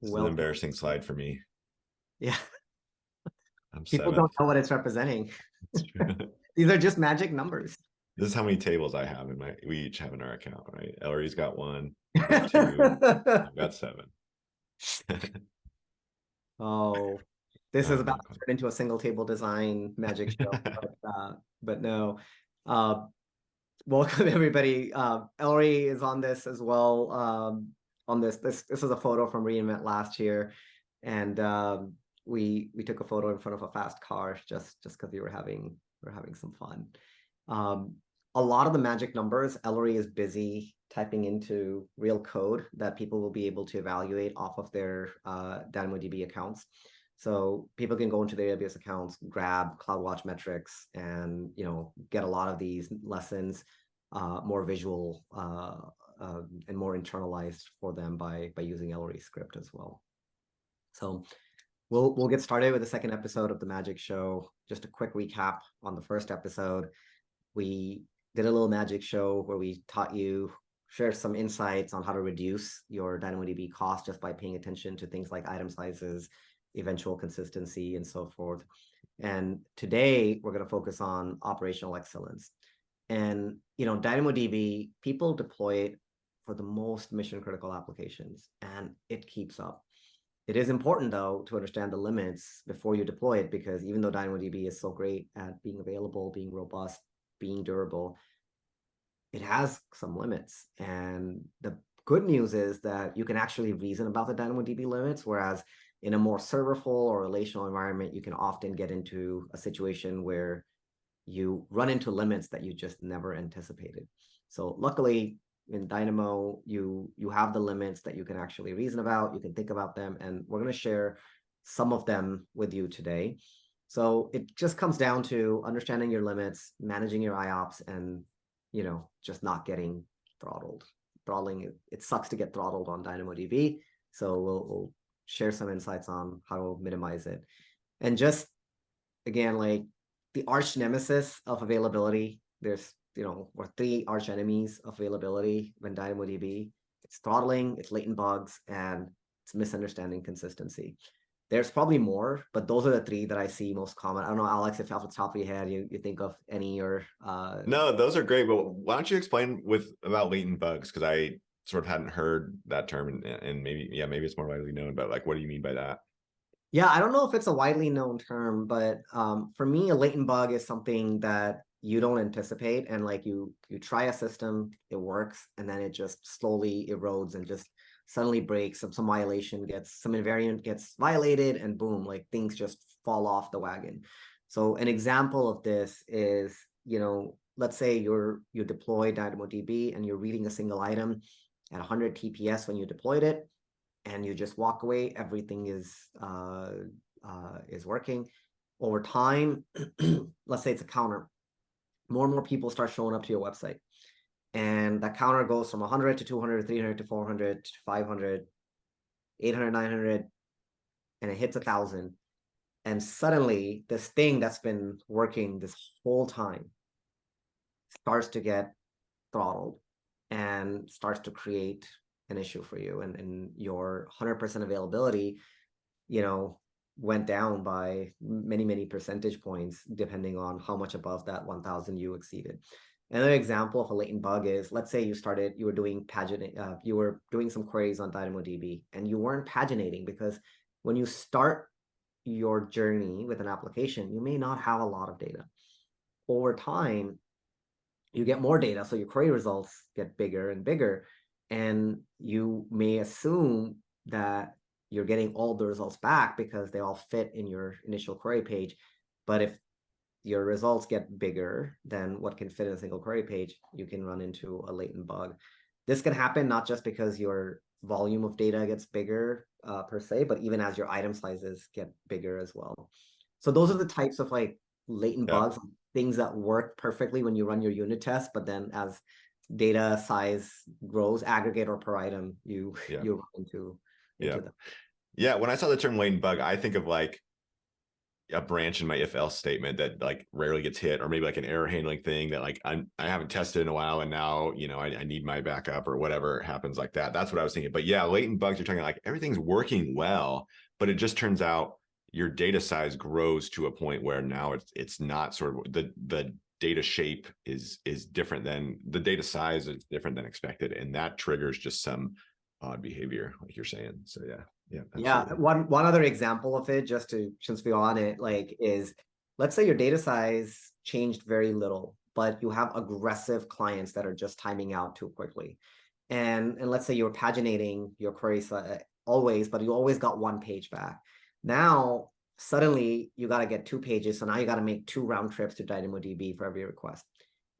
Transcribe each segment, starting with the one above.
This is an Welcome. embarrassing slide for me. Yeah, I'm people seventh. don't know what it's representing. This These are just magic numbers. is how many tables I have in my. We each have in our account, right? Ellery's got one. I've got two. I've got seven. Oh, this is Oh, about not to quite. turn into a single table design magic show, but no. Uh, Welcome everybody. Ellery is on this as well. On this is a photo from reInvent last year, and we took a photo in front of a fast car just because we were having some fun. Um, a lot of the magic numbers, Ellery is busy typing into real code that people will be able to evaluate off of their DynamoDB accounts. So people can go into their AWS accounts, grab CloudWatch metrics, and get a lot of these lessons more visual and more internalized for them by using Ellery script as well. So we'll get started with the second episode of the Magic Show. Just a quick recap on the first episode. We did a little magic show where we taught you, share some insights on how to reduce your DynamoDB cost just by paying attention to things like item sizes, eventual consistency, and so forth. And today we're going to focus on operational excellence. And DynamoDB, people deploy it for the most mission critical applications, and it keeps up. It is important, though, to understand the limits before you deploy it, because even though DynamoDB is so great at being available, being robust, being durable, it has some limits. And the good news is that you can actually reason about the DynamoDB limits, whereas in a more serverful or relational environment, you can often get into a situation where you run into limits that you just never anticipated. So luckily, in Dynamo, you have the limits that you can actually reason about, you can think about them, and we're going to share some of them with you today. So it just comes down to understanding your limits, managing your IOPS, and just not getting throttled. Throttling, it sucks to get throttled on DynamoDB. So we'll share some insights on how to minimize it. And just again, like the arch nemesis of availability, there's or three arch enemies of availability when DynamoDB. It's throttling, it's latent bugs, and it's misunderstanding consistency. There's probably more, but those are the three that I see most common. I don't know, Alex, if off the top of your head you think of any or No, those are great. But why don't you explain about latent bugs? Because I sort of hadn't heard that term, and maybe it's more widely known. But like, what do you mean by that? Yeah, I don't know if it's a widely known term, but for me, a latent bug is something that you don't anticipate, and like you try a system, it works, and then it just slowly erodes and just suddenly breaks. Some violation gets, some invariant gets violated, and boom, like things just fall off the wagon. So an example of this is, let's say you deploy DynamoDB and you're reading a single item at 100 TPS when you deployed it, and you just walk away, everything is working. Over time, let's say it's a counter. More and more people start showing up to your website, and that counter goes from 100 to 200 to 300 to 400 to 500, 800, 900, and it hits 1,000. And suddenly, this thing that's been working this whole time starts to get throttled and starts to create an issue for you, and your 100% availability went down by many percentage points depending on how much above that 1,000 you exceeded. Another example of a latent bug is, let's say you were doing paginating, you were doing some queries on DynamoDB and you weren't paginating, because when you start your journey with an application, you may not have a lot of data. Over time, you get more data, so your query results get bigger and bigger, and you may assume that you're getting all the results back because they all fit in your initial query page. But if your results get bigger than what can fit in a single query page, you can run into a latent bug. This can happen not just because your volume of data gets bigger per se, but even as your item sizes get bigger as well. So those are the types of like latent Yeah, bugs, things that work perfectly when you run your unit test, but then as data size grows, aggregate or per item, you yeah, you run into yeah, them. yeah. When I saw the term latent bug, I think of like a branch in my if else statement that like rarely gets hit, or maybe like an error handling thing that like I haven't tested in a while, and now I need my backup or whatever happens like that. That's what I was thinking. But yeah, latent bugs, you're talking like everything's working well, but it just turns out your data size grows to a point where now it's not sort of the data shape is different than the data size is different than expected, and that triggers just some odd behavior, like you're saying. So yeah, Yeah, absolutely. one other example of it, just to since we're on it, like is let's say your data size changed very little, but you have aggressive clients that are just timing out too quickly. And let's say you're paginating your queries always, but you always got one page back. Now suddenly you got to get 2 pages, so now you got to make 2 round trips to DynamoDB for every request.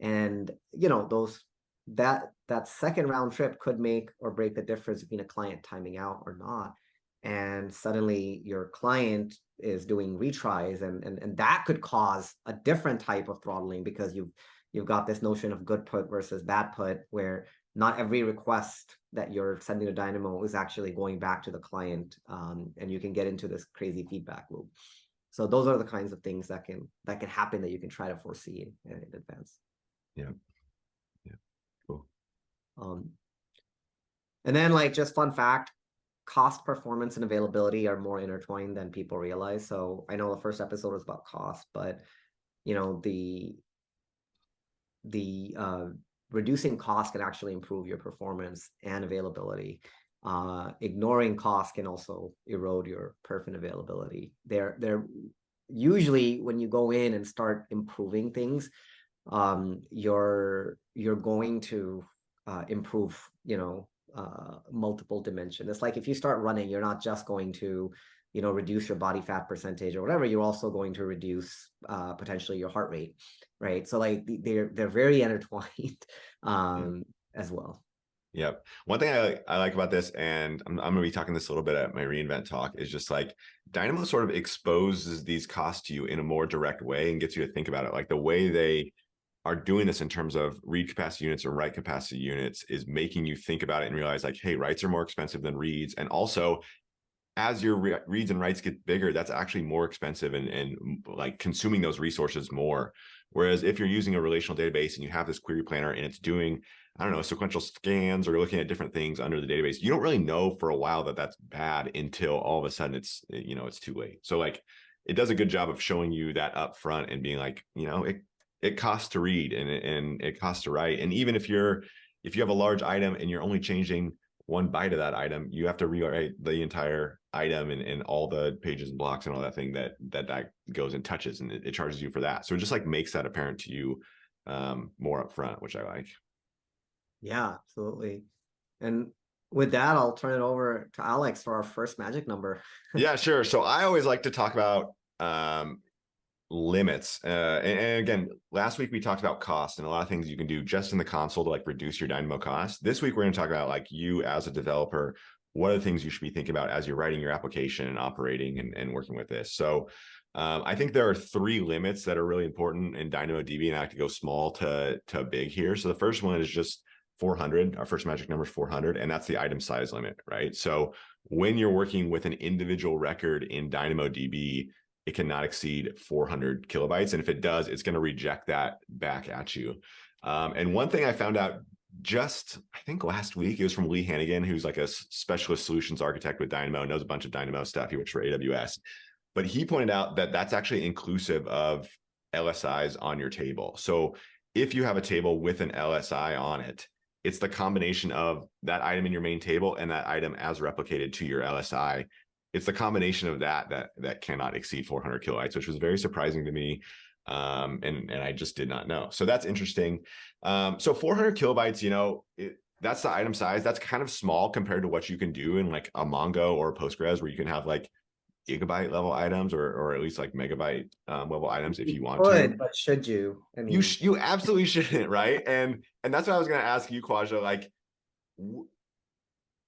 And that second round trip could make or break the difference between a client timing out or not. And suddenly your client is doing retries, and that could cause a different type of throttling, because you've got this notion of good put versus bad put, where not every request that you're sending to Dynamo is actually going back to the client, and you can get into this crazy feedback loop. So those are the kinds of things that can happen that you can try to foresee in advance. Yeah. Cool. And then, like, just fun fact, cost, performance, and availability are more intertwined than people realize. So I know the first episode was about cost, but the reducing cost can actually improve your performance and availability. Ignoring cost can also erode your perf and availability. They're usually, when you go in and start improving things, you're going to improve multiple dimensions. It's like if you start running, you're not just going to reduce your body fat percentage or whatever, you're also going to reduce potentially your heart rate, right? So like they're very intertwined as well. Yep. One thing I like about this, and I'm going to be talking this a little bit at my reInvent talk, is just like Dynamo sort of exposes these costs to you in a more direct way and gets you to think about it. Like the way they are doing this in terms of read capacity units or write capacity units is making you think about it and realize like, hey, writes are more expensive than reads. And also, as your reads and writes get bigger, that's actually more expensive and like consuming those resources more. Whereas if you're using a relational database and you have this query planner and it's doing, I don't know, sequential scans or looking at different things under the database, you don't really know for a while that that's bad until all of a sudden it's too late. So like it does a good job of showing you that up front and being like, it costs to read and it costs to write. And even if you have a large item and you're only changing one byte of that item, you have to rewrite the entire item and all the pages and blocks and all that thing that goes and touches, and it charges you for that. So it just like makes that apparent to you more upfront, which I like. Yeah, absolutely. And with that, I'll turn it over to Alex for our first magic number. Yeah, sure. So I always like to talk about limits. And again, last week we talked about cost and a lot of things you can do just in the console to like reduce your Dynamo cost. This week we're going to talk about like you as a developer, what are the things you should be thinking about as you're writing your application and operating and working with this. So I think there are 3 limits that are really important in DynamoDB, and I like to go small to big here. So the first one is just 400. Our first magic number is 400, and that's the item size limit, right? So when you're working with an individual record in DynamoDB, it cannot exceed 400 kilobytes. And if it does, it's going to reject that back at you. And one thing I found out just, I think last week, it was from Lee Hannigan, who's like a specialist solutions architect with Dynamo, knows a bunch of Dynamo stuff. He works for AWS. But he pointed out that that's actually inclusive of LSIs on your table. So if you have a table with an LSI on it, it's the combination of that item in your main table and that item as replicated to your LSI. It's the combination of that cannot exceed 400 kilobytes, which was very surprising to me. And I just did not know. So that's interesting. So 400 kilobytes, that's the item size. That's kind of small compared to what you can do in like a Mongo or a Postgres, where you can have like gigabyte level items or at least like megabyte level items if you want to. But should you? I mean, You absolutely shouldn't, right? And that's what I was going to ask you, Khawaja. Like,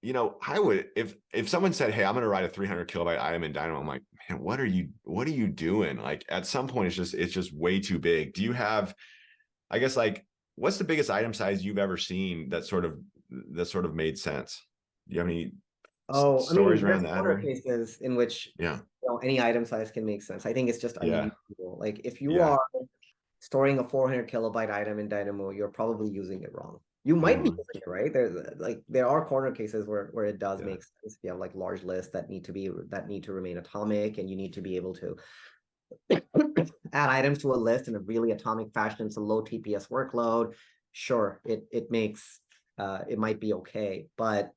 I would, if someone said, hey, I'm going to write a 300 kilobyte item in Dynamo, I'm like, man, what are you doing? Like at some point, it's just way too big. Do you have, I guess, like, what's the biggest item size you've ever seen that sort of made sense? Do you have any stories around there's that? corner cases in which Yeah. any item size can make sense. I think it's just Yeah. unusual. Like if you Yeah. are storing a 400 kilobyte item in Dynamo, you're probably using it wrong. You might be Mhm. using it right. There are corner cases where it does Yeah. make sense. You have like large lists that need to remain atomic, and you need to be able to add items to a list in a really atomic fashion. It's a low TPS workload. Sure, it makes it might be okay, but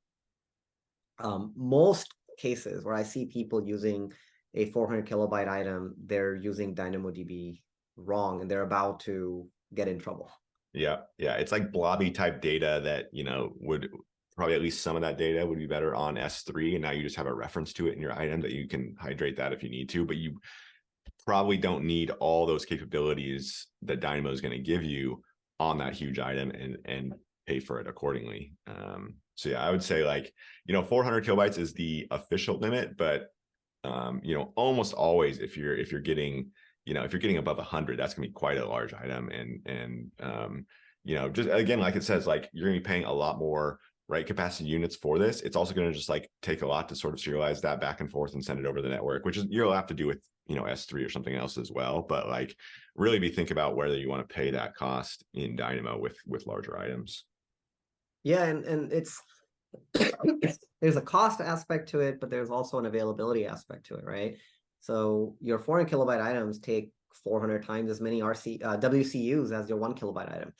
most cases where I see people using a 400 kilobyte item, they're using DynamoDB wrong, and they're about to get in trouble. Yeah. Yeah. It's like blobby type data that, would probably at least some of that data would be better on S3. And now you just have a reference to it in your item that you can hydrate that if you need to, but you probably don't need all those capabilities that Dynamo is going to give you on that huge item and pay for it accordingly. So yeah, I would say 400 kilobytes is the official limit, but almost always if you're getting above 100, that's gonna be quite a large item, and just again, like it says, like you're gonna be paying a lot more write capacity units for this. It's also going to just take a lot to sort of serialize that back and forth and send it over the network, which is you'll have to do with S3 or something else as well. But really be think about whether you want to pay that cost in Dynamo with larger items. Yeah, and it's there's a cost aspect to it, but there's also an availability aspect to it, right? So your 400 kilobyte items take 400 times as many WCUs as your 1 kilobyte item.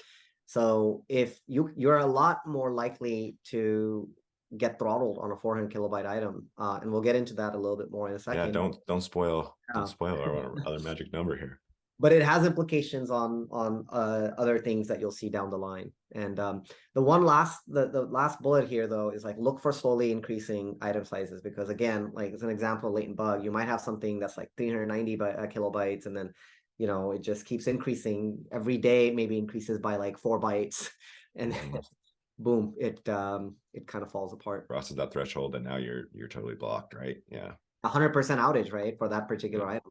So if you're a lot more likely to get throttled on a 400 kilobyte item, and we'll get into that a little bit more in a second. Yeah, don't spoil our other magic number here. But it has implications on other things that you'll see down the line. And the last bullet here though is look for slowly increasing item sizes, because again, it's an example of latent bug. You might have something that's 390 kilobytes, and then it just keeps increasing every day. Maybe increases by 4 bytes, and boom, it kind of falls apart. Crosses that threshold, and now you're totally blocked, right? Yeah. 100% outage, right, for that particular item.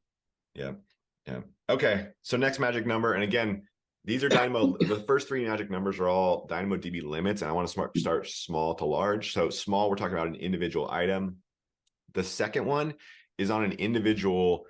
Yeah. Yeah. Okay. So next magic number, and again, these are Dynamo. The first 3 magic numbers are all DynamoDB limits, and I want to start small to large. So small, we're talking about an individual item. The second one is on an individual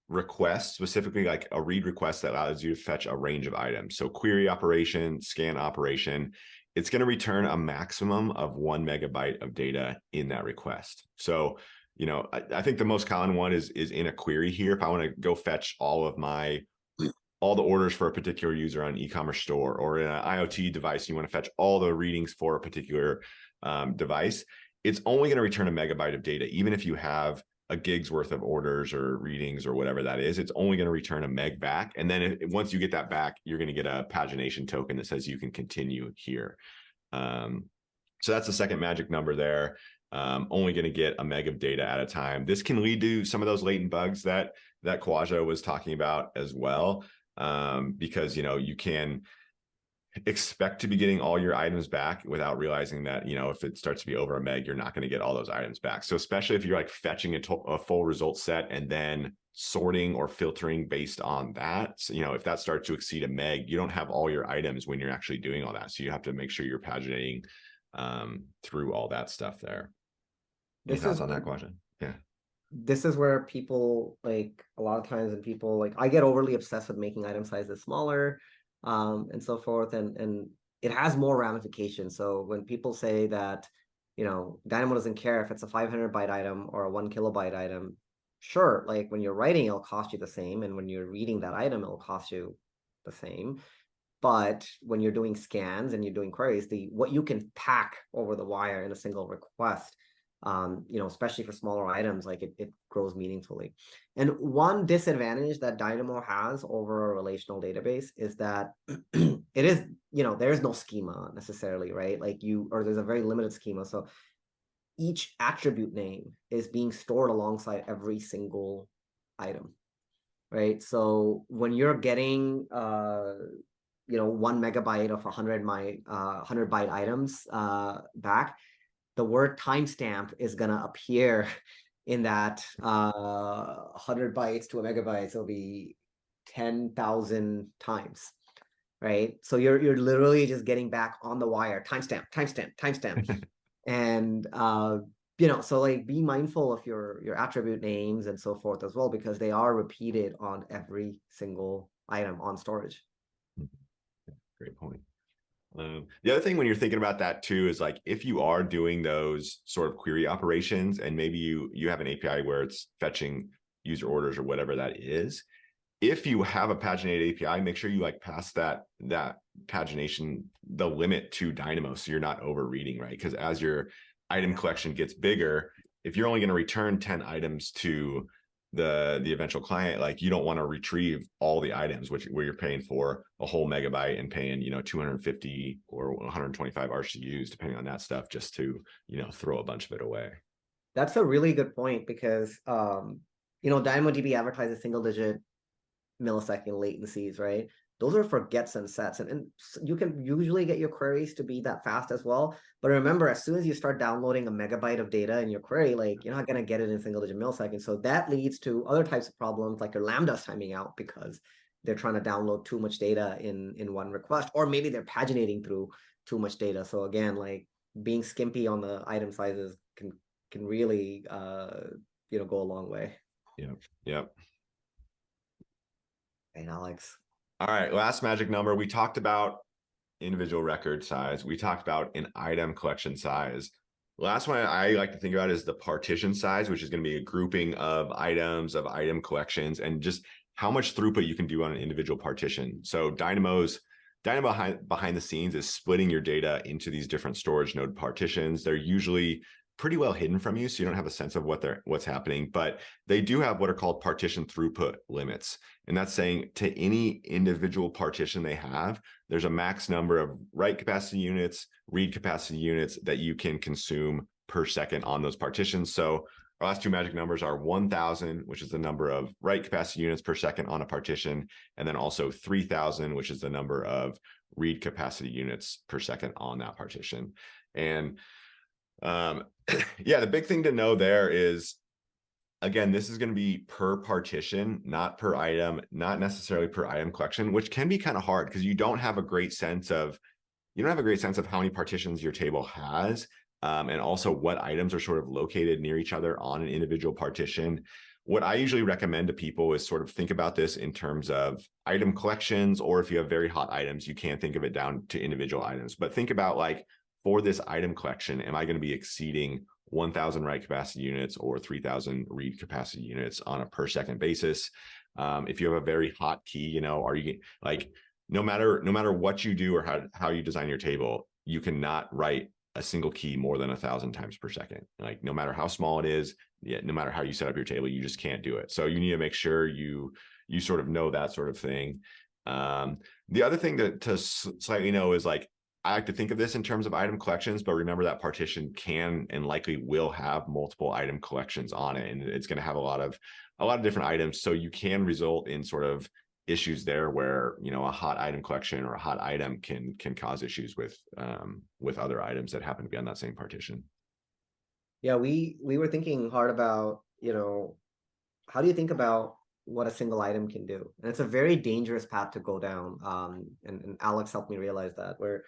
request, specifically a read request that allows you to fetch a range of items. So query operation, scan operation, it's going to return a maximum of 1 megabyte of data in that request. So I think the most common one is in a query here. If I want to go fetch all the orders for a particular user on an e-commerce store, or in an IoT device, you want to fetch all the readings for a particular device, it's only going to return a megabyte of data. Even if you have a gig's worth of orders or readings or whatever that is, it's only going to return a meg back. And then once you get that back, you're going to get a pagination token that says you can continue here. So that's the second magic number there. Only going to get a meg of data at a time. This can lead to some of those latent bugs that Khawaja was talking about as well, because you can expect to be getting all your items back without realizing that if it starts to be over a meg, you're not going to get all those items back. So especially if you're fetching a full result set and then sorting or filtering based on that, so, if that starts to exceed a meg, you don't have all your items when you're actually doing all that. So you have to make sure you're paginating through all that stuff there. Any thoughts on that question? Yeah. This is where people a lot of times, and people I get overly obsessed with making item sizes smaller, and so forth, and it has more ramifications. So when people say that Dynamo doesn't care if it's a 500 byte item or a 1 kilobyte item, sure, when you're writing, it'll cost you the same, and when you're reading that item, it'll cost you the same. But when you're doing scans and you're doing queries, what you can pack over the wire in a single request, especially for smaller items, it grows meaningfully. And one disadvantage that Dynamo has over a relational database is that it is, there's no schema necessarily, right? Or there's a very limited schema. So each attribute name is being stored alongside every single item, right? So when you're getting 1 megabyte of 100 byte items back, the word timestamp is going to appear in that 100 bytes to a megabyte. So it'll be 10,000 times, right? So you're literally just getting back on the wire timestamp. And so like be mindful of your attribute names and so forth as well, because they are repeated on every single item on storage. Great point. The other thing when you're thinking about that too is like if you are doing those sort of query operations and maybe you have an API where it's fetching user orders or whatever that is, if you have a paginated API, make sure you like pass that pagination, the limit to Dynamo, so you're not overreading, right? Because as your item collection gets bigger, if you're only going to return 10 items to the eventual client, like you don't want to retrieve all the items, where you're paying for a whole megabyte and paying 250 or 125 RCUs depending on that stuff just to throw a bunch of it away. That's a really good point, because DynamoDB advertises single digit millisecond latencies, right? Those are for gets and sets, and you can usually get your queries to be that fast as well. But remember, as soon as you start downloading a megabyte of data in your query, like you're not going to get it in single digit milliseconds. So that leads to other types of problems, like your lambdas timing out because they're trying to download too much data in one request, or maybe they're paginating through too much data. So again, like being skimpy on the item sizes can really go a long way. Yep. And Alex. All right, last magic number. We talked about individual record size. We talked about an item collection size. The last one I like to think about is the partition size, which is going to be a grouping of items, of item collections, and just how much throughput you can do on an individual partition. So Dynamo behind the scenes is splitting your data into these different storage node partitions. They're usually pretty well hidden from you, so you don't have a sense of what's happening, but they do have what are called partition throughput limits. And that's saying to any individual partition they have, there's a max number of write capacity units, read capacity units that you can consume per second on those partitions. So our last two magic numbers are 1,000, which is the number of write capacity units per second on a partition, and then also 3,000, which is the number of read capacity units per second on that partition. And yeah, the big thing to know there is, again, this is going to be per partition, not per item, not necessarily per item collection, which can be kind of hard because you don't have a great sense of how many partitions your table has, and also what items are sort of located near each other on an individual partition. What I usually recommend to people is sort of think about this in terms of item collections, or if you have very hot items, you can't think of it down to individual items, but think about like, for this item collection, am I going to be exceeding 1,000 write capacity units or 3,000 read capacity units on a per second basis? If you have a very hot key, are you like, no matter what you do or how you design your table, you cannot write a single key more than 1,000 times per second. Like no matter how small it is, no matter how you set up your table, you just can't do it. So you need to make sure you sort of know that sort of thing. The other thing to slightly know is like, I like to think of this in terms of item collections, but remember that partition can and likely will have multiple item collections on it, and it's going to have a lot of different items. So you can result in sort of issues there where a hot item collection or a hot item can cause issues with other items that happen to be on that same partition. Yeah, we were thinking hard about how do you think about what a single item can do, and it's a very dangerous path to go down. And Alex helped me realize that, where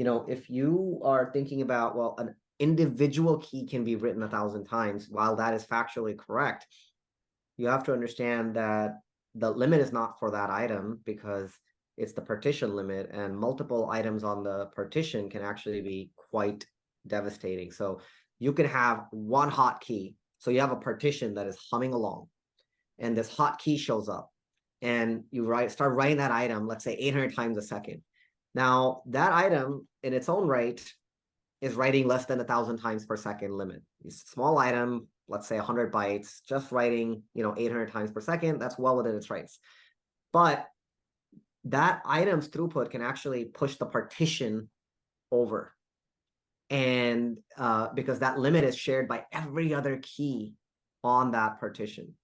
if you are thinking about, well, an individual key can be written 1,000 times, while that is factually correct, you have to understand that the limit is not for that item, because it's the partition limit, and multiple items on the partition can actually be quite devastating. So you can have one hot key. So you have a partition that is humming along, and this hot key shows up, and you start writing that item, let's say 800 times a second. Now, that item in its own right is writing less than 1,000 times per second limit. It's a small item, let's say 100 bytes, just writing 800 times per second, that's well within its rights. But that item's throughput can actually push the partition over. And because that limit is shared by every other key on that partition.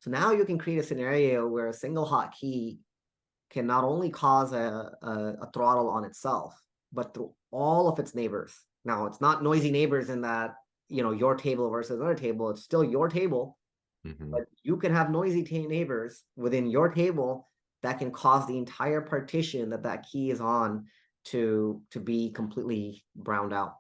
So now you can create a scenario where a single hot key can not only cause a throttle on itself, but through all of its neighbors. Now, it's not noisy neighbors in that, your table versus another table. It's still your table, but you can have noisy neighbors within your table that can cause the entire partition that key is on to be completely browned out.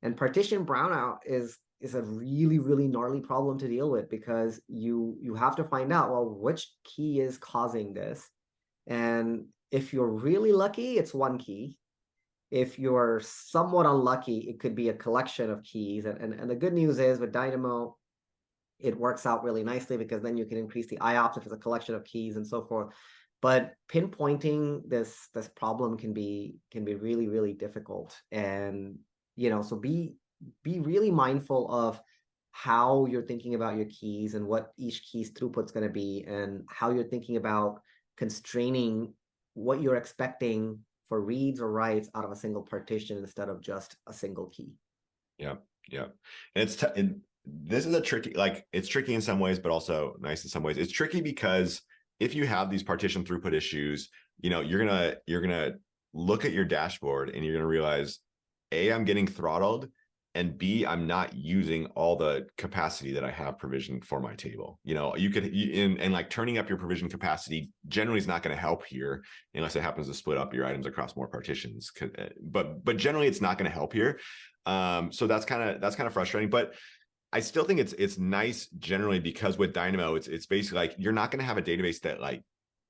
And partition brownout is is a really, really gnarly problem to deal with, because you have to find out, well, which key is causing this. And if you're really lucky, it's one key. If you're somewhat unlucky, it could be a collection of keys. And the good news is with Dynamo, it works out really nicely, because then you can increase the IOPS if it's a collection of keys and so forth. But pinpointing this problem can be really, really difficult. And so be really mindful of how you're thinking about your keys and what each key's throughput is going to be, and how you're thinking about constraining what you're expecting for reads or writes out of a single partition instead of just a single key. Yeah, yeah. And this is a tricky, like, it's tricky in some ways, but also nice in some ways. It's tricky because if you have these partition throughput issues, you're gonna look at your dashboard and you're gonna realize, A, I'm getting throttled, and B, I'm not using all the capacity that I have provisioned for my table. You could, and like turning up your provision capacity generally is not going to help here, unless it happens to split up your items across more partitions. But generally, it's not going to help here. So that's kind of frustrating. But I still think it's nice generally, because with Dynamo, it's basically like you're not going to have a database that like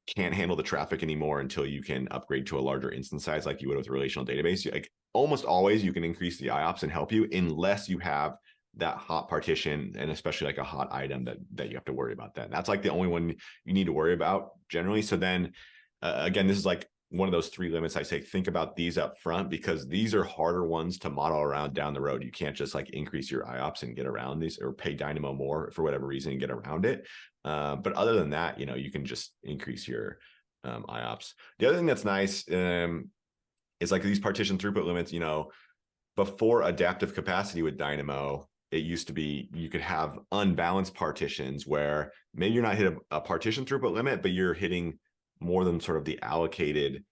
can't handle the traffic anymore until you can upgrade to a larger instance size like you would with a relational database. Like almost always you can increase the IOPS and help you, unless you have that hot partition, and especially like a hot item that you have to worry about. That's like the only one you need to worry about generally. So then again, this is like one of those 3 limits. I say think about these up front, because these are harder ones to model around down the road. You can't just like increase your IOPS and get around these, or pay Dynamo more for whatever reason and get around it. But other than that, you can just increase your IOPS. The other thing that's nice is like these partition throughput limits. Before adaptive capacity with Dynamo, it used to be you could have unbalanced partitions where maybe you're not hitting a partition throughput limit, but you're hitting more than sort of the allocated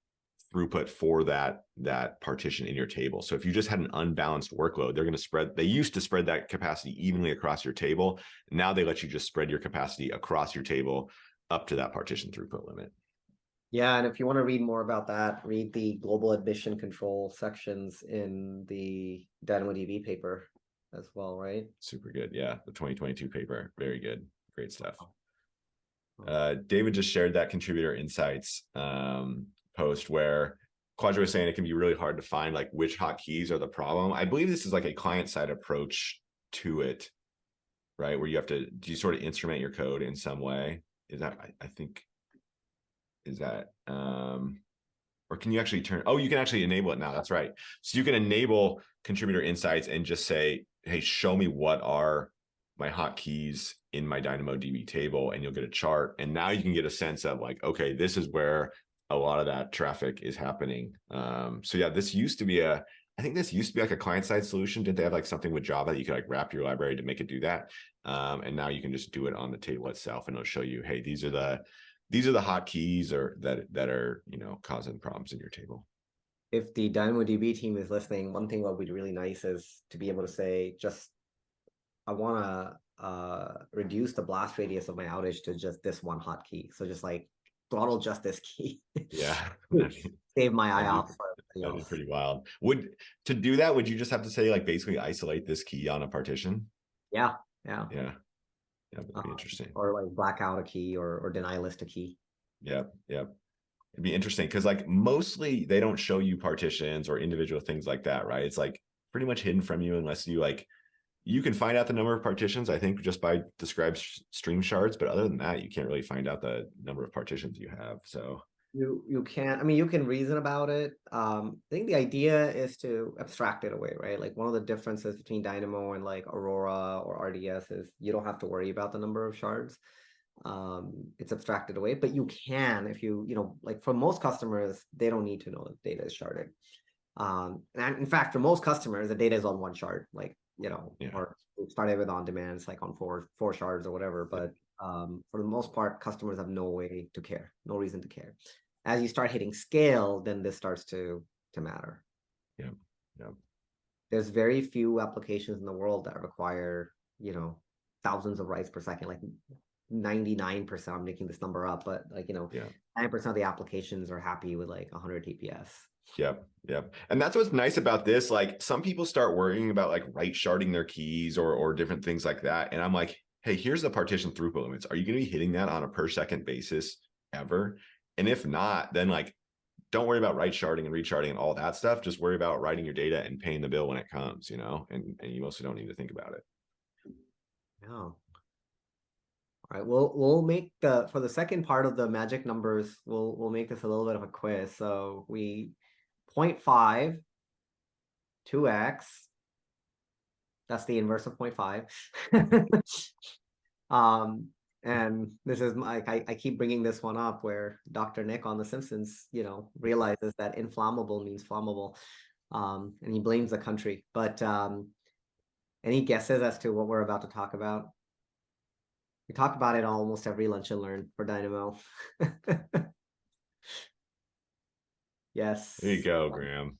throughput for that partition in your table. So if you just had an unbalanced workload, they used to spread that capacity evenly across your table. Now they let you just spread your capacity across your table up to that partition throughput limit. Yeah, and if you want to read more about that, read the global admission control sections in the DynamoDB paper as well, right? Super good. Yeah, the 2022 paper. Very good. Great stuff. David just shared that contributor insights post where Khawaja was saying it can be really hard to find like which hotkeys are the problem. I believe this is like a client-side approach to it, right? Where do you sort of instrument your code in some way? Is that, I think, is that, or can you actually you can actually enable it now. That's right. So you can enable contributor insights and just say, hey, show me what are my hotkeys in my DynamoDB table, and you'll get a chart. And now you can get a sense of like, okay, this is where a lot of that traffic is happening. So yeah, I think this used to be like a client-side solution. Didn't they have like something with Java that you could like wrap your library to make it do that? And now you can just do it on the table itself, and it'll show you, hey, these are the hotkeys or that are causing problems in your table. If the DynamoDB team is listening, one thing that would be really nice is to be able to say, I want to reduce the blast radius of my outage to just this one hotkey. So just like throttle just this key. Yeah. Save my IOPS for everything That'd else. be pretty wild. To do that, would you just have to say like basically isolate this key on a partition? Yeah. Yeah, that'd be interesting. Or like black out a key or deny list a key. Yep. It'd be interesting because like mostly they don't show you partitions or individual things like that, right? It's like pretty much hidden from you unless you can find out the number of partitions, I think, just by describe stream shards. But other than that, you can't really find out the number of partitions you have. So you can't, I mean, you can reason about it. I think the idea is to abstract it away, right? Like one of the differences between Dynamo and like Aurora or RDS is you don't have to worry about the number of shards. It's abstracted away, but you can, if like for most customers, they don't need to know that data is sharded. And in fact, for most customers, the data is on one shard, like, or we started with on demand, it's like on four shards or whatever. But for the most part, customers have no way to care, no reason to care. As you start hitting scale, then this starts to matter. Yeah. There's very few applications in the world that require, thousands of writes per second. Like 99%, I'm making this number up, but like, you know, 9% of the applications are happy with like 100 TPS. Yep. And that's what's nice about this. Like some people start worrying about like right sharding their keys or different things like that. And I'm like, hey, here's the partition throughput limits. Are you going to be hitting that on a per second basis ever? And if not, then like, don't worry about right sharding and resharding and all that stuff. Just worry about writing your data and paying the bill when it comes, you know, and you mostly don't need to think about it. Yeah. All right, we'll make for the second part of the magic numbers, we'll make this a little bit of a quiz. So 0.5, 2x, that's the inverse of 0.5. And this is I keep bringing this one up where Dr. Nick on The Simpsons, you know, realizes that inflammable means flammable, and he blames the country. But any guesses as to what we're about to talk about? We talk about it almost every lunch and learn for Dynamo. Yes. There you go, Graham.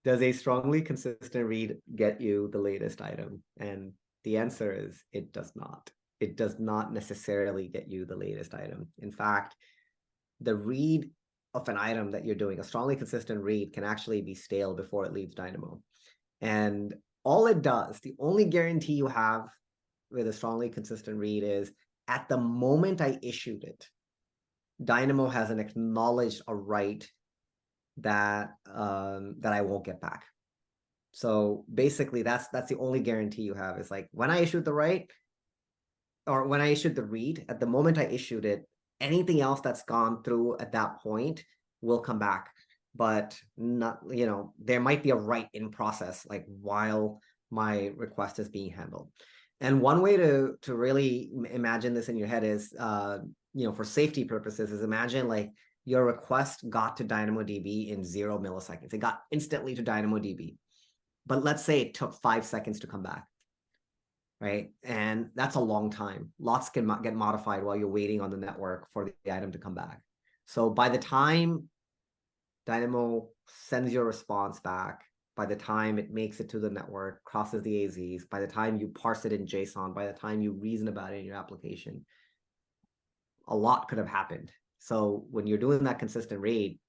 Does a strongly consistent read get you the latest item? And the answer is it does not. It does not necessarily get you the latest item. In fact, the read of an item that you're doing, a strongly consistent read, can actually be stale before it leaves Dynamo. And all it does, the only guarantee you have with a strongly consistent read is at the moment I issued it, Dynamo has an acknowledged a write that that I won't get back. So basically, that's the only guarantee you have. Is like when I issued the write, or when I issued the read, at the moment I issued it, anything else that's gone through at that point will come back. But not, you know, there might be a write in process, like while my request is being handled. And one way to really imagine this in your head is, you know, for safety purposes, is imagine like your request got to DynamoDB in 0 milliseconds. It got instantly to DynamoDB. But let's say it took 5 seconds to come back, right? And that's a long time. Lots can get modified while you're waiting on the network for the item to come back. So by the time Dynamo sends your response back, by the time it makes it to the network, crosses the AZs, by the time you parse it in JSON, by the time you reason about it in your application, a lot could have happened. So when you're doing that consistent read,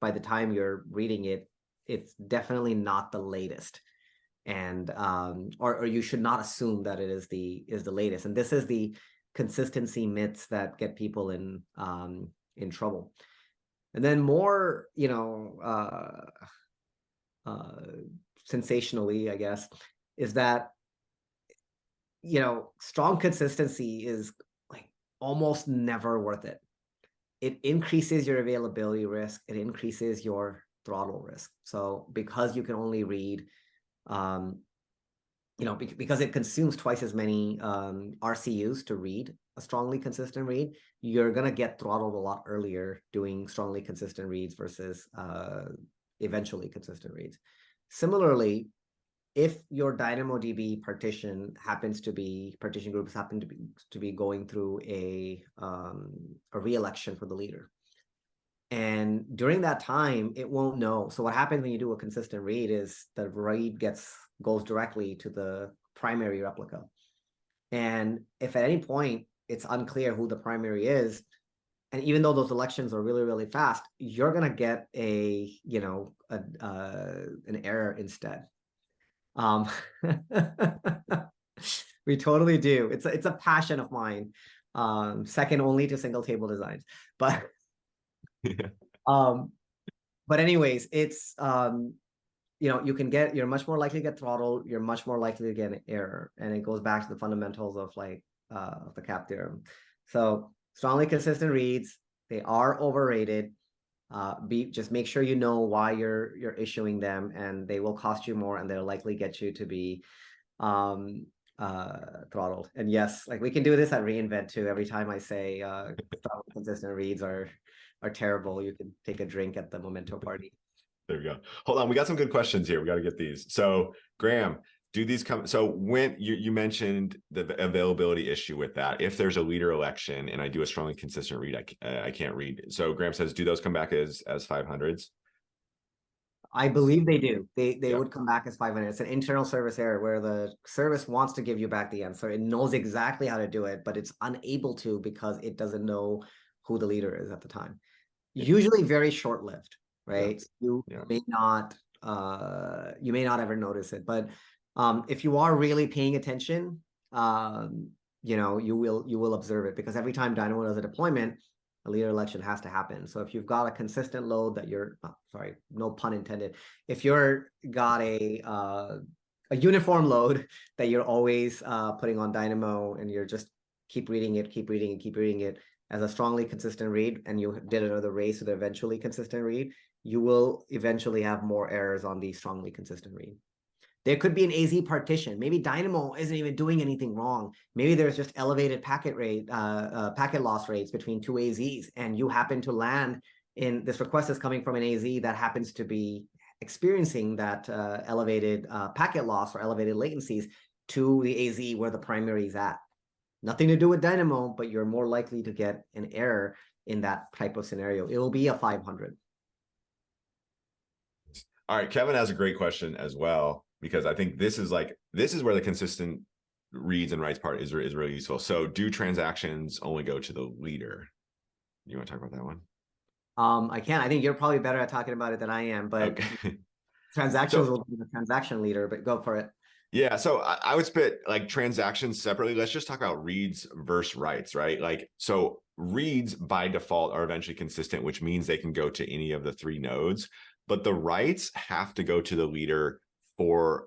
by the time you're reading it, it's definitely not the latest. And or you should not assume that it is the latest. And this is the consistency myths that get people in trouble. And then more, you know, sensationally, I guess, is that, you know, strong consistency is like almost never worth it. It increases your availability risk. It increases your throttle risk. So because you can only read, you know, because it consumes twice as many RCUs to read a strongly consistent read, you're going to get throttled a lot earlier doing strongly consistent reads versus eventually consistent reads. Similarly, if your DynamoDB partition groups happen to be going through a re-election for the leader, and during that time it won't know. So what happens when you do a consistent read is the read goes directly to the primary replica, and if at any point it's unclear who the primary is, and even though those elections are really, really fast, you're gonna get a, you know, an error instead. We totally do. It's a passion of mine, second only to single table designs. But but anyways, it's you know, you're much more likely to get throttled. You're much more likely to get an error, and it goes back to the fundamentals of like the CAP theorem. So strongly consistent reads, they are overrated. Just make sure you know why you're issuing them, and they will cost you more, and they'll likely get you to be throttled. And yes, like we can do this at reInvent too. Every time I say consistent reads are terrible, you can take a drink at the memento party. There we go. Hold on, we got some good questions here. We got to get these. So Graham, do these come? So when you mentioned the availability issue with that, if there's a leader election and I do a strongly consistent read, I can't read. So Graham says, do those come back as 500s? I believe they do. They Yeah. would come back as 500. It's an internal service error where the service wants to give you back the answer. It knows exactly how to do it, but it's unable to because it doesn't know who the leader is at the time. Usually very short-lived, right? You may not ever notice it, but if you are really paying attention, you know, you will observe it, because every time Dynamo does a deployment, a leader election has to happen. So if you've got a consistent load that you're, sorry, no pun intended, if you're got a uniform load that you're always putting on Dynamo, and you're just keep reading it as a strongly consistent read, and you did another race with an eventually consistent read, you will eventually have more errors on the strongly consistent read. There could be an AZ partition. Maybe Dynamo isn't even doing anything wrong. Maybe there's just elevated packet loss rates between two AZs, and you happen to land in this request is coming from an AZ that happens to be experiencing that elevated packet loss or elevated latencies to the AZ where the primary is at. Nothing to do with Dynamo, but you're more likely to get an error in that type of scenario. It will be a 500. All right, Kevin has a great question as well, because I think this is where the consistent reads and writes part is really useful. So, do transactions only go to the leader? You want to talk about that one? I can. I think you're probably better at talking about it than I am, but okay. transactions will be the transaction leader, but go for it. Yeah, so I would split like transactions separately. Let's just talk about reads versus writes, right? Like, so reads by default are eventually consistent, which means they can go to any of the three nodes, but the writes have to go to the leader for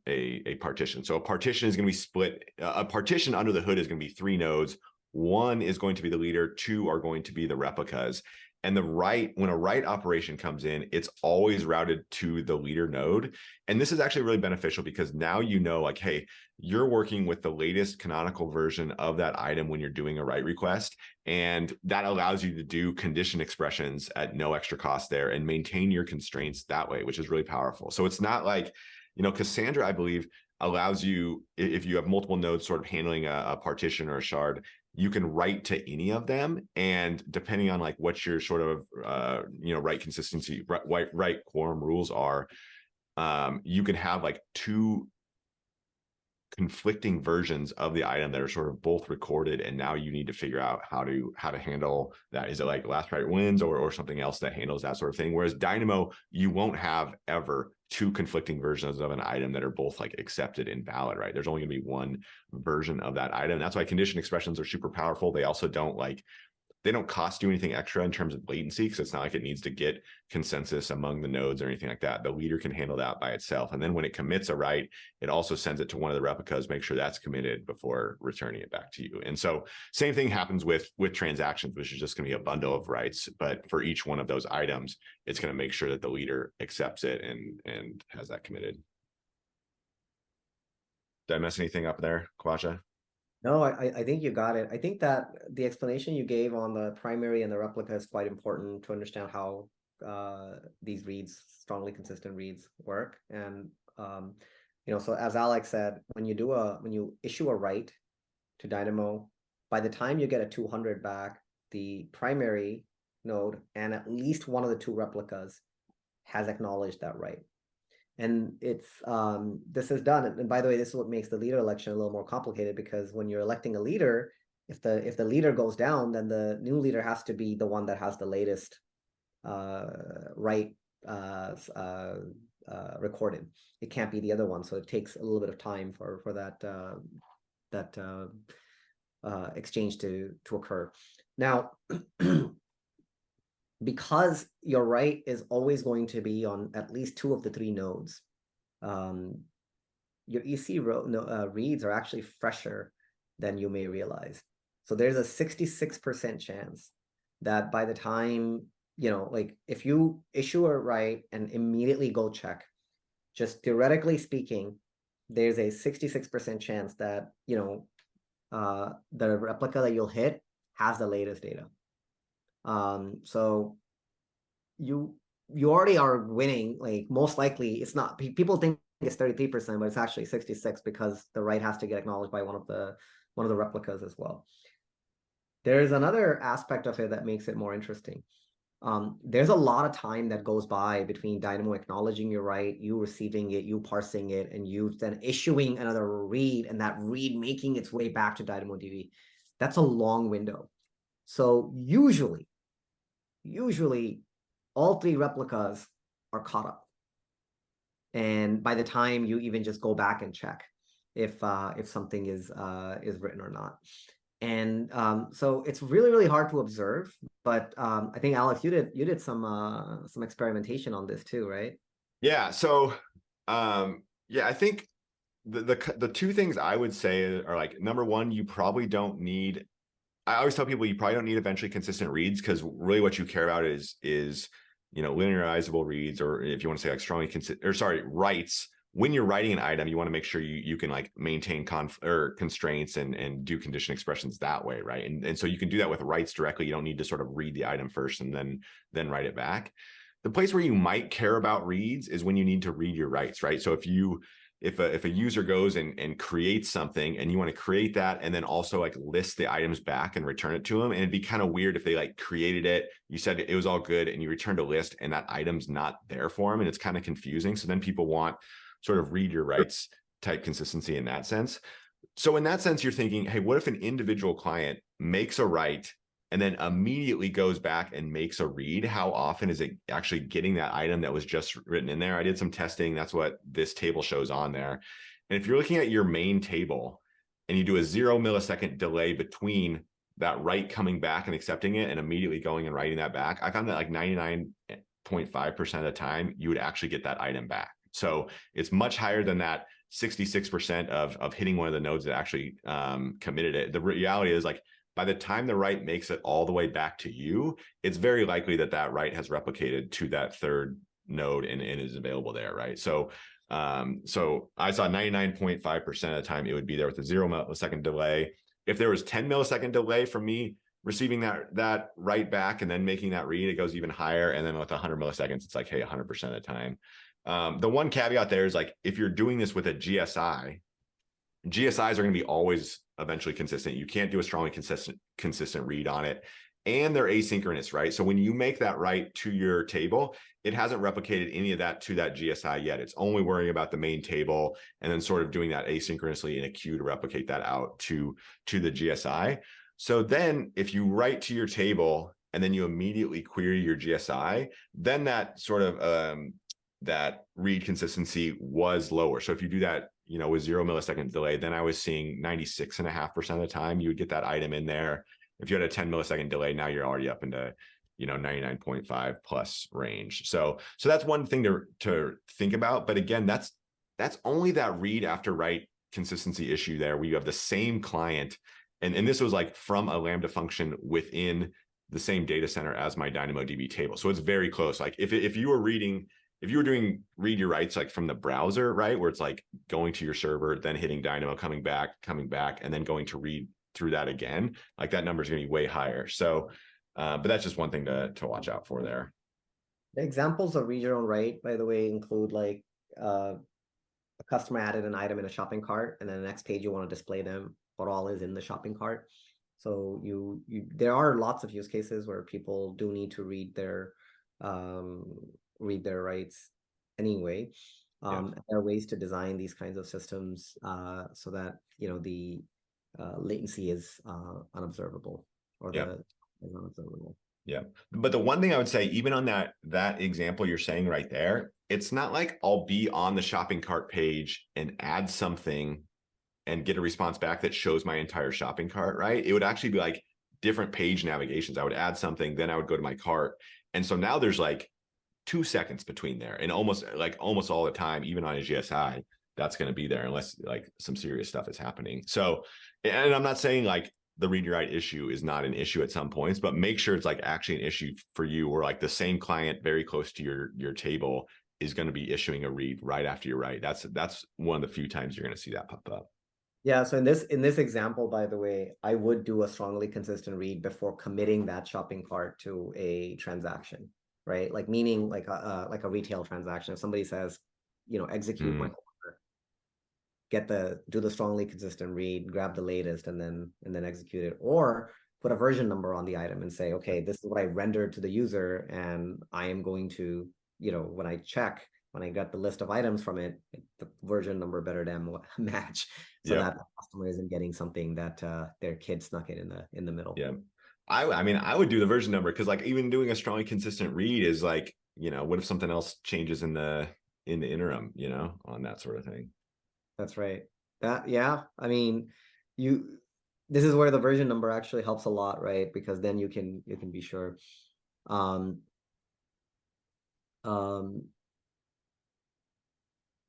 a partition. So a partition is going to be split. A partition under the hood is going to be three nodes. One is going to be the leader. Two are going to be the replicas. And the write, when a write operation comes in, it's always routed to the leader node. And this is actually really beneficial because now you know, like, hey, you're working with the latest canonical version of that item when you're doing a write request. And that allows you to do condition expressions at no extra cost there and maintain your constraints that way, which is really powerful. So it's not like, you know, Cassandra, I believe, allows you, if you have multiple nodes sort of handling a partition or a shard, you can write to any of them, and depending on like what your sort of you know, write consistency, write quorum rules are, you can have like two conflicting versions of the item that are sort of both recorded, and now you need to figure out how to handle that. Is it like last write wins or something else that handles that sort of thing? Whereas Dynamo, you won't have ever two conflicting versions of an item that are both like accepted and valid, right? There's only going to be one version of that item. That's why condition expressions are super powerful. They also don't like, they don't cost you anything extra in terms of latency, because it's not like it needs to get consensus among the nodes or anything like that. The leader can handle that by itself. And then when it commits a write, it also sends it to one of the replicas, make sure that's committed before returning it back to you. And so same thing happens with transactions, which is just going to be a bundle of writes. But for each one of those items, it's going to make sure that the leader accepts it and has that committed. Did I mess anything up there, Khawaja? No, I think you got it. I think that the explanation you gave on the primary and the replica is quite important to understand how these reads, strongly consistent reads, work. And you know, so as Alex said, when you issue a write to Dynamo, by the time you get a 200 back, the primary node and at least one of the two replicas has acknowledged that write. And it's this is done. And by the way, this is what makes the leader election a little more complicated, because when you're electing a leader, if the leader goes down, then the new leader has to be the one that has the latest write recorded. It can't be the other one. So it takes a little bit of time for that exchange to occur. Now, because your write is always going to be on at least two of the three nodes, your EC reads are actually fresher than you may realize. So there's a 66% chance that by the time, you know, like if you issue a write and immediately go check, just theoretically speaking, there's a 66% chance that, you know, the replica that you'll hit has the latest data. So you already are winning. Like most likely it's not, people think it's 33%, but it's actually 66 because the write has to get acknowledged by one of the replicas as well. There's another aspect of it that makes it more interesting. there's a lot of time that goes by between Dynamo acknowledging your write, you receiving it, you parsing it, and you then issuing another read, and that read making its way back to DynamoDB. That's a long window. So usually all three replicas are caught up. And by the time you even just go back and check if something is written or not. And so it's really hard to observe. But I think Alex, you did some experimentation on this too, right? Yeah. So yeah, I think the two things I would say are like, number one, you probably don't need. I always tell people you probably don't need eventually consistent reads, because really what you care about is linearizable reads, or if you want to say like strongly writes. When you're writing an item, you want to make sure you can like maintain constraints and do condition expressions that way, right? And so you can do that with writes directly. You don't need to sort of read the item first and then write it back. The place where you might care about reads is when you need to read your writes, right? So if a user goes and creates something, and you want to create that and then also like list the items back and return it to them, and it'd be kind of weird if they like created it, you said it was all good, and you returned a list and that item's not there for them, and it's kind of confusing. So then people want sort of read your writes type consistency in that sense. So in that sense, you're thinking, hey, what if an individual client makes a write and then immediately goes back and makes a read? How often is it actually getting that item that was just written in there? I did some testing. That's what this table shows on there. And if you're looking at your main table and you do a 0 millisecond delay between that write coming back and accepting it and immediately going and writing that back, I found that like 99.5% of the time, you would actually get that item back. So it's much higher than that 66% of hitting one of the nodes that actually committed it. The reality is, like, by the time the write makes it all the way back to you, it's very likely that that write has replicated to that third node and is available there, right? So I saw 99.5% of the time it would be there with a 0 millisecond delay. If there was 10 millisecond delay from me receiving that write back and then making that read, it goes even higher. And then with 100 milliseconds, it's like, hey, 100% of the time. The one caveat there is, like, if you're doing this with a GSIs are going to be always eventually consistent. You can't do a strongly consistent read on it. And they're asynchronous, right? So when you make that write to your table, it hasn't replicated any of that to that GSI yet. It's only worrying about the main table and then sort of doing that asynchronously in a queue to replicate that out to the GSI. So then if you write to your table and then you immediately query your GSI, then that sort of that read consistency was lower. So if you do that, with 0 millisecond delay, then I was seeing 96.5% of the time you would get that item in there. If you had a 10 millisecond delay, now you're already up into 99.5 plus range. So that's one thing to think about. But again, that's only that read after write consistency issue there, where you have the same client, and this was like from a Lambda function within the same data center as my DynamoDB table. So it's very close. Like if you were doing read your writes like from the browser, right, where it's like going to your server, then hitting Dynamo, coming back, and then going to read through that again, like that number is going to be way higher. So, but that's just one thing to watch out for there. The examples of read your own write, by the way, include like a customer added an item in a shopping cart, and then the next page you want to display them, what all is in the shopping cart. So there are lots of use cases where people do need to read their writes anyway. There are ways to design these kinds of systems so that the latency is unobservable, or is unobservable. Yeah. But the one thing I would say, even on that example you're saying right there, it's not like I'll be on the shopping cart page and add something and get a response back that shows my entire shopping cart, right? It would actually be like different page navigations. I would add something, then I would go to my cart. And so now there's like 2 seconds between there, and almost all the time, even on a GSI, that's going to be there unless like some serious stuff is happening. So, and I'm not saying like the read your write issue is not an issue at some points, but make sure it's like actually an issue for you, where like the same client very close to your table is going to be issuing a read right after your write. That's one of the few times you're going to see that pop up. Yeah, so in this example, by the way, I would do a strongly consistent read before committing that shopping cart to a transaction, right? Like meaning like a retail transaction. If somebody says, execute my order, do the strongly consistent read, grab the latest, and then execute it. Or put a version number on the item and say, okay, this is what I rendered to the user, and I am going to, when I check, when I get the list of items from it, the version number better than match, so that the customer isn't getting something that their kid snuck it in the middle. Yeah. I mean, I would do the version number, because like even doing a strongly consistent read is like, what if something else changes in the interim, on that sort of thing. That's right. Yeah. I mean, this is where the version number actually helps a lot, right? Because then you can be sure. Oh,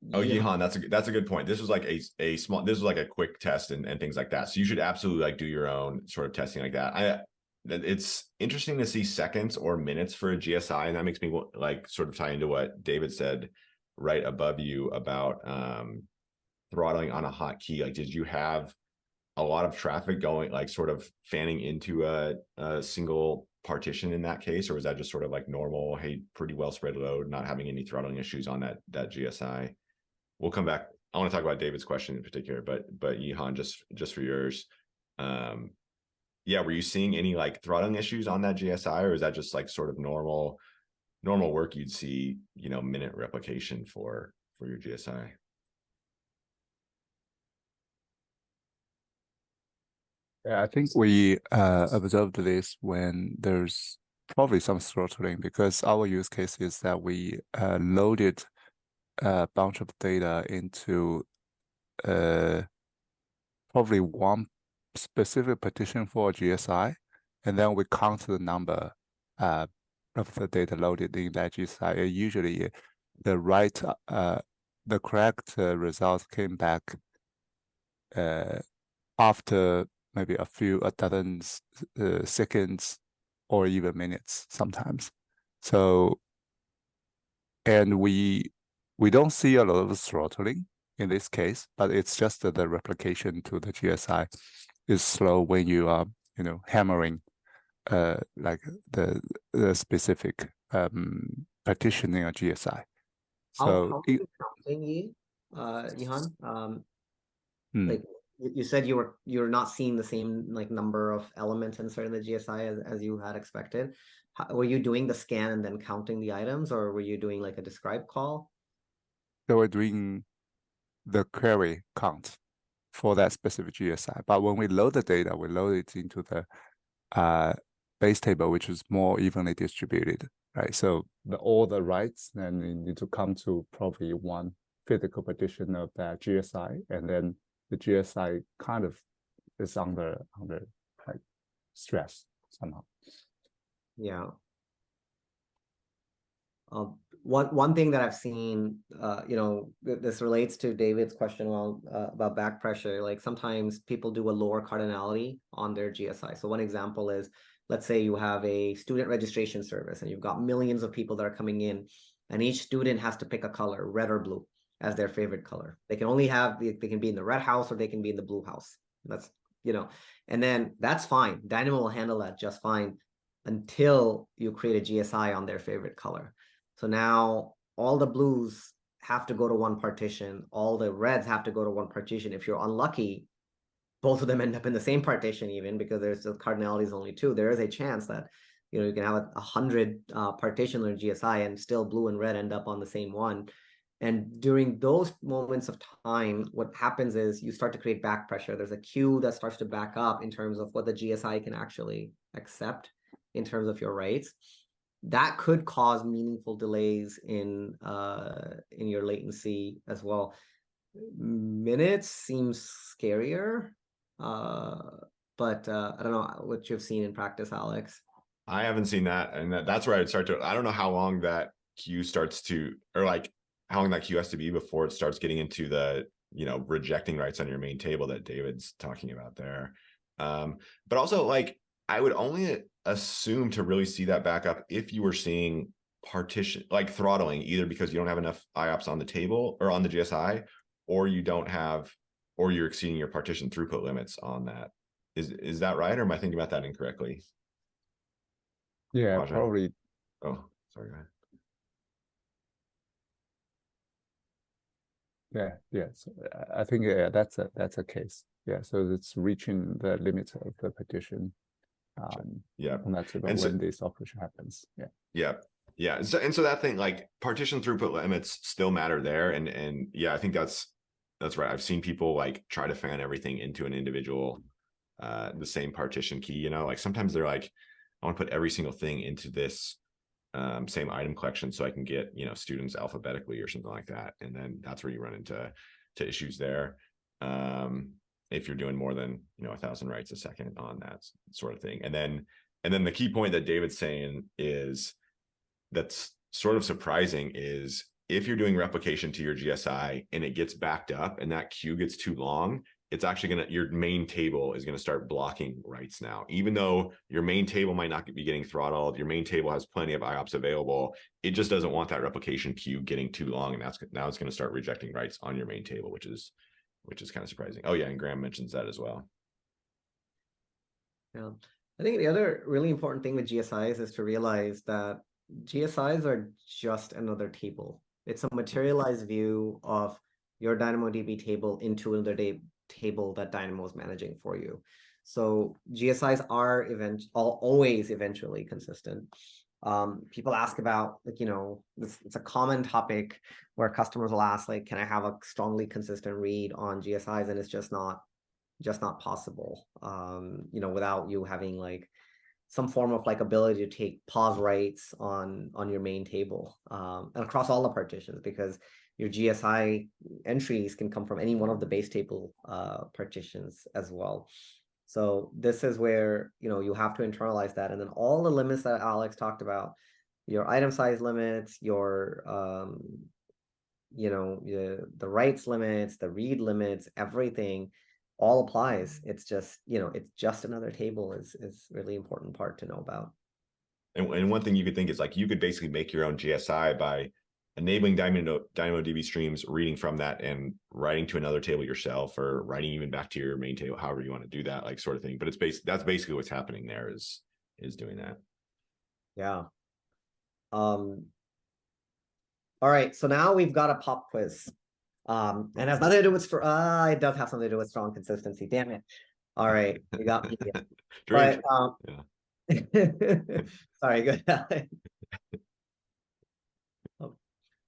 Yeah. Yihan, that's a good point. This was like this was like a quick test and things like that. So you should absolutely like do your own sort of testing like that. It's interesting to see seconds or minutes for a GSI, and that makes me like sort of tie into what David said right above you about throttling on a hotkey. Like, did you have a lot of traffic going, like sort of fanning into a single partition in that case, or was that just sort of like normal, hey, pretty well spread load, not having any throttling issues on that GSI? We'll come back. I want to talk about David's question in particular, but Yihan, just for yours, yeah, were you seeing any like throttling issues on that GSI, or is that just like sort of normal work you'd see, minute replication for your GSI? Yeah, I think we observed this when there's probably some throttling, because our use case is that we loaded a bunch of data into probably one specific partition for a GSI, and then we count the number of the data loaded in that GSI. And usually the correct results came back after maybe a dozen seconds or even minutes sometimes. So, and we don't see a lot of throttling in this case, but it's just that the replication to the GSI is slow when you are, hammering like the specific partition in a GSI. So How are you counting, Yihan? Like you said, you're not seeing the same like number of elements inserted in the GSI as you had expected. Were you doing the scan and then counting the items, or were you doing like a describe call? So we're doing the query count for that specific GSI. But when we load the data, we load it into the base table, which is more evenly distributed, right? So all the writes then need to come to probably one physical partition of that GSI, and then the GSI kind of is under like stress somehow. Yeah. One thing that I've seen, this relates to David's question about back pressure. Like sometimes people do a lower cardinality on their GSI. So one example is, let's say you have a student registration service and you've got millions of people that are coming in, and each student has to pick a color, red or blue, as their favorite color. They can only they can be in the red house or they can be in the blue house. That's, and then that's fine. Dynamo will handle that just fine until you create a GSI on their favorite color. So now all the blues have to go to one partition. All the reds have to go to one partition. If you're unlucky, both of them end up in the same partition, even because there's the cardinality is only 2. There is a chance that, you can have 100 partition in GSI and still blue and red end up on the same one. And during those moments of time, what happens is you start to create back pressure. There's a queue that starts to back up in terms of what the GSI can actually accept in terms of your writes. That could cause meaningful delays in your latency as well. Minutes seems scarier, but I don't know what you've seen in practice, Alex. I haven't seen that, and that's where I'd start to. I don't know how long that queue starts to, or like how long that queue has to be before it starts getting into the rejecting writes on your main table that David's talking about there. But also, like, I would only assume to really see that back up if you were seeing partition, like throttling, either because you don't have enough IOPS on the table or on the GSI, or you don't have, or you're exceeding your partition throughput limits on that. Is that right, or am I thinking about that incorrectly? Yeah, Khawaja? probably. Oh, sorry, go ahead. Yeah. So I think that's a case. Yeah, so it's reaching the limit of the partition. Yeah. And that's And so, when this operation happens. Yeah. Yeah. Yeah. So that thing, like partition throughput limits still matter there. And yeah, I think that's right. I've seen people like try to fan everything into an individual, the same partition key, you know, like sometimes they're like, I want to put every single thing into this same item collection so I can get, you know, students alphabetically or something like that. And then that's where you run into issues there. If you're doing more than, you know, 1,000 writes a second on that sort of thing. And then the key point that David's saying is that's sort of surprising is if you're doing replication to your GSI and it gets backed up and that queue gets too long, it's actually your main table is going to start blocking writes now. Even though your main table might not be getting throttled, your main table has plenty of IOPS available. It just doesn't want that replication queue getting too long. And now it's going to start rejecting writes on your main table, which is kind of surprising. Oh yeah, and Graham mentions that as well. Yeah, I think the other really important thing with GSIs is to realize that GSIs are just another table. It's a materialized view of your DynamoDB table into another table that Dynamo is managing for you. So GSIs are always eventually consistent. People ask about, like, you know, it's a common topic where customers will ask, like, can I have a strongly consistent read on GSIs? And it's just not possible, you know, without you having like some form of like ability to take pause writes on your main table, and across all the partitions, because your GSI entries can come from any one of the base table partitions as well. So this is where, you know, you have to internalize that. And then all the limits that Alex talked about, your item size limits, your you know, the writes limits, the read limits, everything all applies. It's just, you know, it's just another table is really important part to know about. And one thing you could think is like you could basically make your own GSI by enabling DynamoDB streams, reading from that and writing to another table yourself, or writing even back to your main table, however you want to do that, like sort of thing. But that's basically what's happening there is doing that. Yeah. All right, so now we've got a pop quiz. And it has nothing to do with it does have something to do with strong consistency. Damn it. All right, we got me. Drink. But yeah. Sorry, good.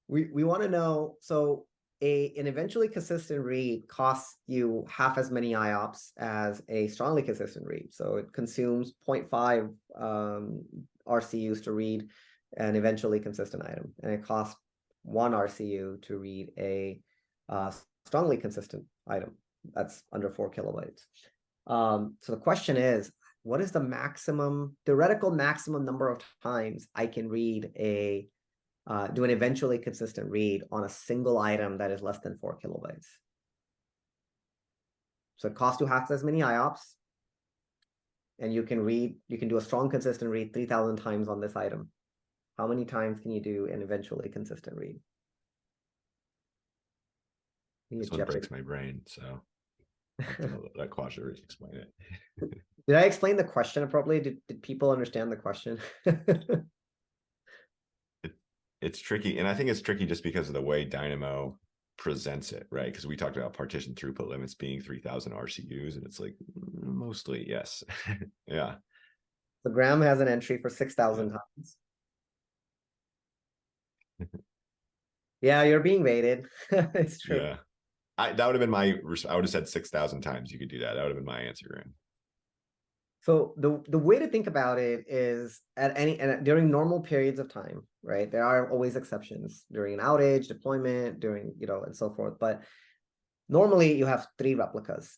We want to know, so an eventually consistent read costs you half as many IOPS as a strongly consistent read. So it consumes 0.5 RCUs to read an eventually consistent item, and it costs 1 RCU to read a strongly consistent item that's under 4 kilobytes. So the question is, what is the theoretical maximum number of times I can read do an eventually consistent read on a single item that is less than 4 kilobytes? So it costs you half as many IOPS, and you can do a strong consistent read 3,000 times on this item. How many times can you do an eventually consistent read? This one breaks my brain, so let Khawaja explain it. Did I explain the question appropriately? Did people understand the question? It's tricky, and I think it's tricky just because of the way Dynamo presents it, right? Because we talked about partition throughput limits being 3,000 RCUs, and it's like mostly yes. Yeah. So Graham has an entry for 6,000 times. Yeah, you're being baited. It's true. Yeah. That would have been I would have said 6,000 times you could do that. That would have been my answer, Graham. So the way to think about it is during normal periods of time, right? There are always exceptions during an outage, deployment, during, you know, and so forth. But normally you have 3 replicas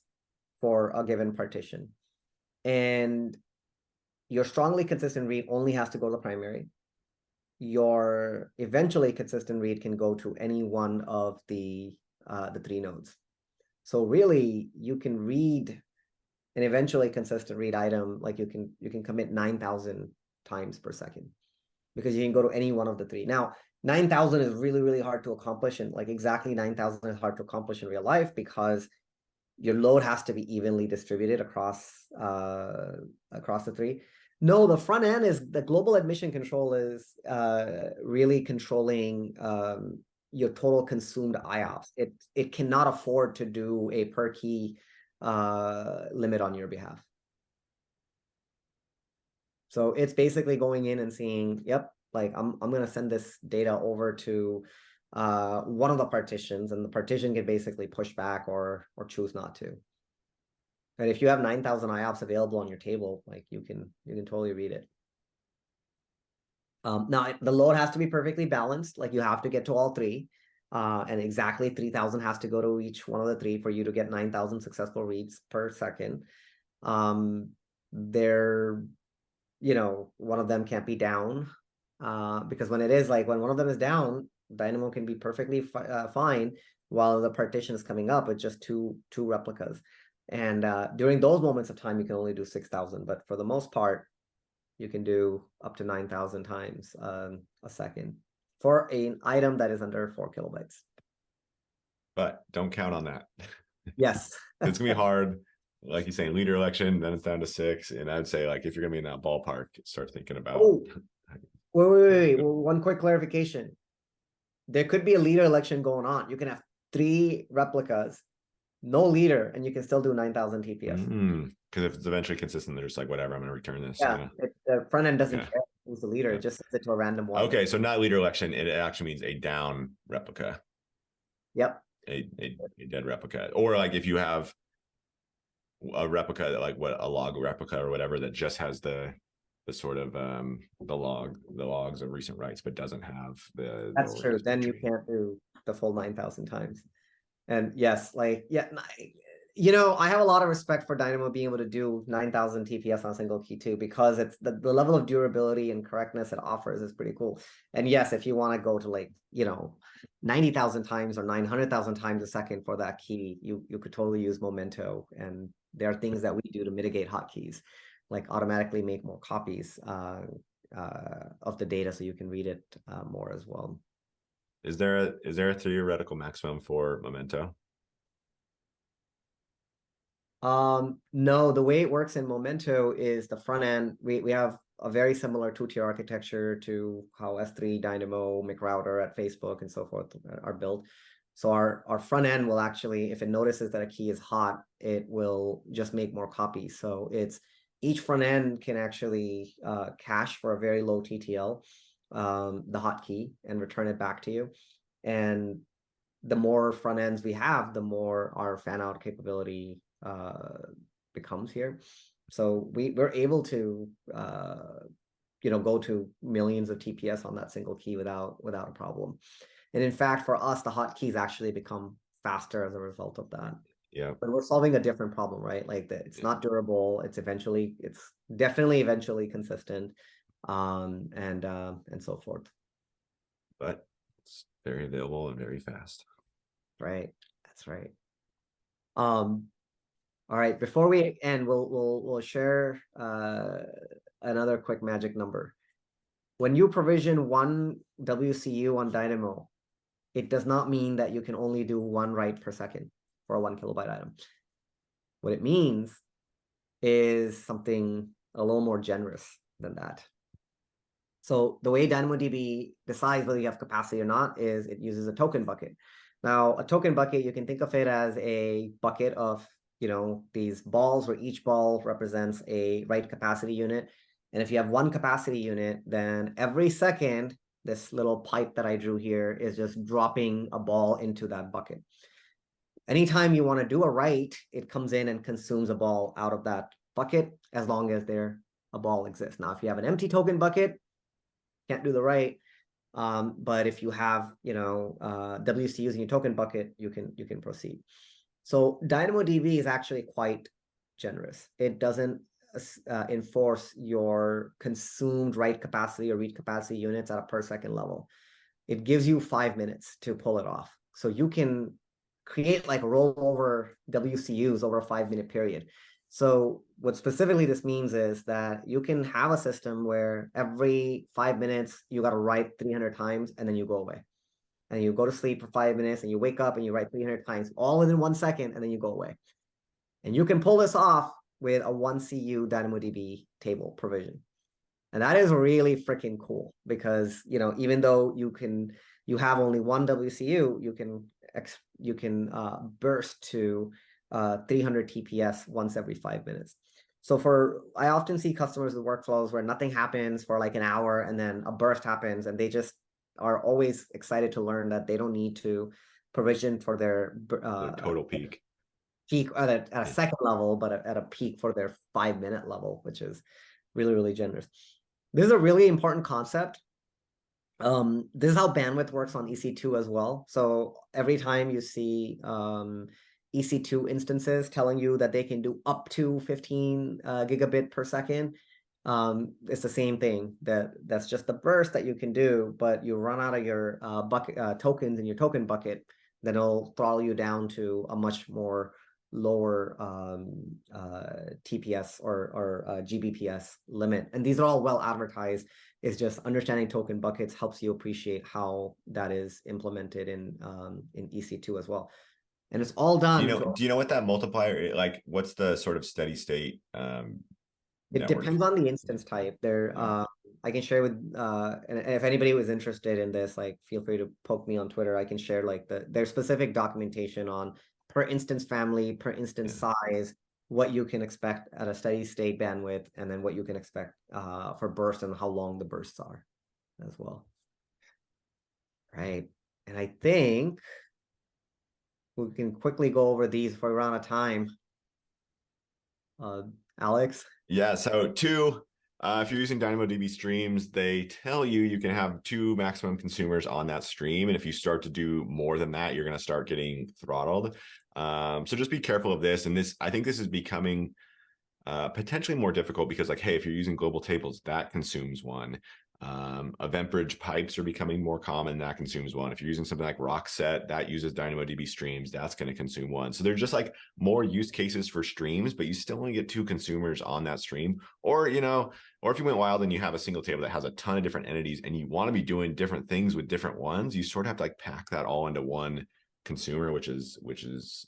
for a given partition, and your strongly consistent read only has to go to the primary. Your eventually consistent read can go to any one of the 3 nodes. So really, you can read an eventually consistent read item, like you can commit 9,000 times per second, because you can go to any one of the 3. Now, 9,000 is really, really hard to accomplish, and like exactly 9,000 is hard to accomplish in real life because your load has to be evenly distributed across the 3. No, the front end is the global admission control is really controlling your total consumed IOPS. It cannot afford to do a per key limit on your behalf. So it's basically going in and seeing, yep, like I'm going to send this data over to one of the partitions, and the partition can basically push back or choose not to. And if you have 9,000 IOPS available on your table, like you can totally read it. Now the load has to be perfectly balanced. Like you have to get to all three, and exactly 3,000 has to go to each one of the three for you to get 9,000 successful reads per second. They're, you know, one of them can't be down, because when it is like when one of them is down, Dynamo can be perfectly fine while the partition is coming up with just two replicas. And during those moments of time, you can only do 6,000, but for the most part, you can do up to 9,000 times a second for an item that is under 4 kilobytes. But don't count on that. Yes. It's gonna be hard. Like you're saying, leader election, then it's down to 6. And I'd say, like, if you're gonna be in that ballpark, start thinking about. Oh, wait. Well, one quick clarification. There could be a leader election going on. You can have 3 replicas, no leader, and you can still do 9,000 TPS. Because if it's eventually consistent, they're just like, whatever, I'm going to return this. Yeah, the front end doesn't care who's the leader. It just sets it to a random one. Okay, so not leader election. It actually means a down replica. Yep. A dead replica. Or like if you have a replica, like a log replica or whatever, that just has the sort of the logs of recent writes, but doesn't have the. That's true. Then you can't do the full 9,000 times. And yes, like, yeah, you know, I have a lot of respect for Dynamo being able to do 9,000 TPS on a single key too, because it's the level of durability and correctness it offers is pretty cool. And yes, if you want to go to like, you know, 90,000 times or 900,000 times a second for that key, you could totally use Memento. And there are things that we do to mitigate hotkeys, like automatically make more copies of the data so you can read it more as well. Is there a theoretical maximum for Memento? No, the way it works in Memento is the front end. We have a very similar 2-tier architecture to how S3, Dynamo, McRouter at Facebook and so forth are built. So our front end will actually, if it notices that a key is hot, it will just make more copies. So it's each front end can actually cache for a very low TTL the hotkey and return it back to you. And the more front ends we have, the more our fan out capability becomes here. So we're able to you know, go to millions of TPS on that single key without a problem. And in fact, for us, the hotkeys actually become faster as a result of that. Yeah. But we're solving a different problem, right? Like that it's not durable. It's definitely eventually consistent, and so forth. But it's very available and very fast. Right. That's right. All right. Before we end, we'll share another quick magic number. When you provision one WCU on Dynamo, it does not mean that you can only do 1 write per second for a 1 kilobyte item. What it means is something a little more generous than that. So the way DynamoDB decides whether you have capacity or not is it uses a token bucket. Now, a token bucket, you can think of it as a bucket of, you know, these balls where each ball represents a write capacity unit. And if you have 1 capacity unit, then every second, this little pipe that I drew here is just dropping a ball into that bucket. Anytime you want to do a write, it comes in and consumes a ball out of that bucket as long as a ball exists. Now, if you have an empty token bucket, can't do the write. But if you have, you know, WCUs in your token bucket, you can proceed. So DynamoDB is actually quite generous. It doesn't enforce your consumed write capacity or read capacity units at a per second level. It gives you 5 minutes to pull it off. So you can create like rollover WCUs over a 5-minute period. So what specifically this means is that you can have a system where every 5 minutes you got to write 300 times and then you go away. And you go to sleep for 5 minutes and you wake up and you write 300 times all within 1 second and then you go away. And you can pull this off with a 1 CU DynamoDB table provision. And that is really freaking cool because, you know, even though you have only 1 WCU, you can burst to 300 TPS once every 5 minutes. So I often see customers with workflows where nothing happens for like an hour and then a burst happens, and they just are always excited to learn that they don't need to provision for their total peak at a second level, but at a peak for their 5-minute level, which is really, really generous. This is a really important concept. This is how bandwidth works on EC2 as well. So every time you see EC2 instances telling you that they can do up to 15 gigabit per second, it's the same thing. That's just the burst that you can do, but you run out of your bucket tokens in your token bucket, then it'll throttle you down to a much more lower TPS or GBPS limit. And these are all well advertised. It's just understanding token buckets helps you appreciate how that is implemented in EC2 as well. And it's all done. Do you know what that multiplier, like what's the sort of steady state? It depends on the instance type. I can share with and if anybody was interested in this, like feel free to poke me on Twitter. I can share like their specific documentation on per instance family, per instance size, what you can expect at a steady state bandwidth, and then what you can expect for bursts and how long the bursts are as well. Right. And I think we can quickly go over these before we run out of time. Alex? Yeah, so if you're using DynamoDB streams, they tell you can have 2 maximum consumers on that stream. And if you start to do more than that, you're going to start getting throttled. So just be careful of this. And I think this is becoming potentially more difficult because, like, hey, if you're using global tables, that consumes 1. Event bridge pipes are becoming more common, that consumes 1. If you're using something like Rockset, that uses DynamoDB streams, that's going to consume 1. So there's just like more use cases for streams, but you still only get 2 consumers on that stream. Or, or if you went wild and you have a single table that has a ton of different entities and you want to be doing different things with different ones, you sort of have to like pack that all into 1 consumer, which is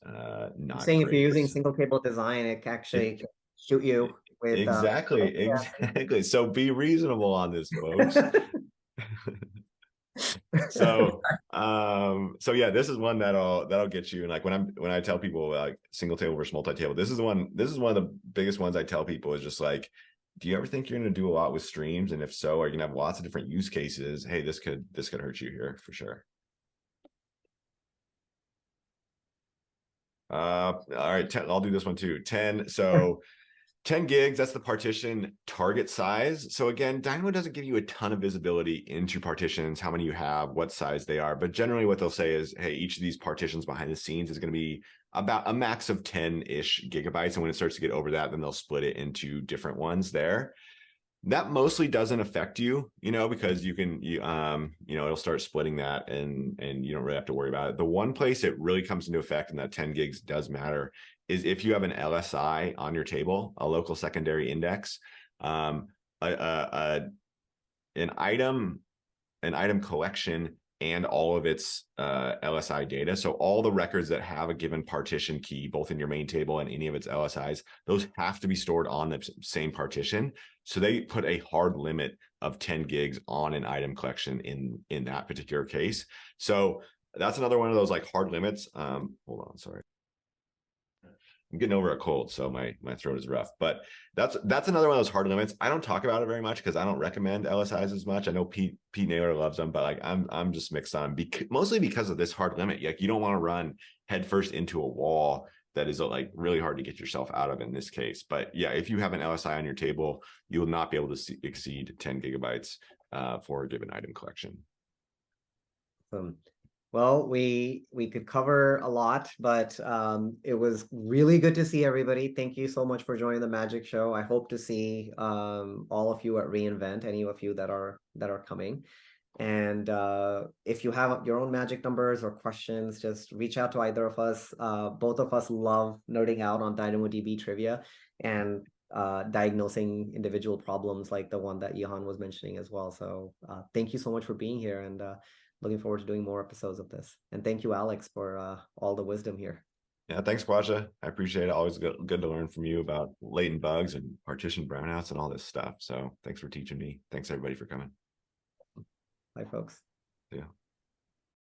not I'm saying great. If you're using single table design, it actually shoot you with exactly. So be reasonable on this, folks. So yeah, this is one that'll get you. And like when I tell people like single table versus multi-table, this is one of the biggest ones I tell people is just like, do you ever think you're going to do a lot with streams? And if so, are you going to have lots of different use cases? Hey, this could hurt you here for sure. All right, 10, I'll do this one too. 10. So 10 gigs, that's the partition target size. So again, Dynamo doesn't give you a ton of visibility into partitions, how many you have, what size they are. But generally what they'll say is, hey, each of these partitions behind the scenes is going to be about a max of 10-ish gigabytes. And when it starts to get over that, then they'll split it into different ones there. That mostly doesn't affect you, because it'll start splitting that and you don't really have to worry about it. The one place it really comes into effect and that 10 gigs does matter is if you have an LSI on your table, a local secondary index, an item collection and all of its LSI data. So all the records that have a given partition key, both in your main table and any of its LSIs, those have to be stored on the same partition. So they put a hard limit of 10 gigs on an item collection in that particular case. So that's another one of those like hard limits. Hold on, sorry. I'm getting over a cold, so my throat is rough. But that's another one of those hard limits. I don't talk about it very much because I don't recommend LSIs as much. I know Pete Naylor loves them, but like I'm just mixed on mostly because of this hard limit. Like you don't want to run headfirst into a wall that is like really hard to get yourself out of in this case. But yeah, if you have an LSI on your table, you will not be able to exceed 10 gigabytes for a given item collection. Well, we could cover a lot, but it was really good to see everybody. Thank you so much for joining the Magic Show. I hope to see all of you at reInvent, any of you that are coming. And if you have your own magic numbers or questions, just reach out to either of us. Both of us love nerding out on DynamoDB trivia and diagnosing individual problems like the one that Johan was mentioning as well. So thank you so much for being here, and looking forward to doing more episodes of this. And thank you, Alex, for all the wisdom here. Yeah, thanks, Khawaja. I appreciate it. Always good to learn from you about latent bugs and partition brownouts and all this stuff. So thanks for teaching me. Thanks, everybody, for coming. Bye, folks. Yeah.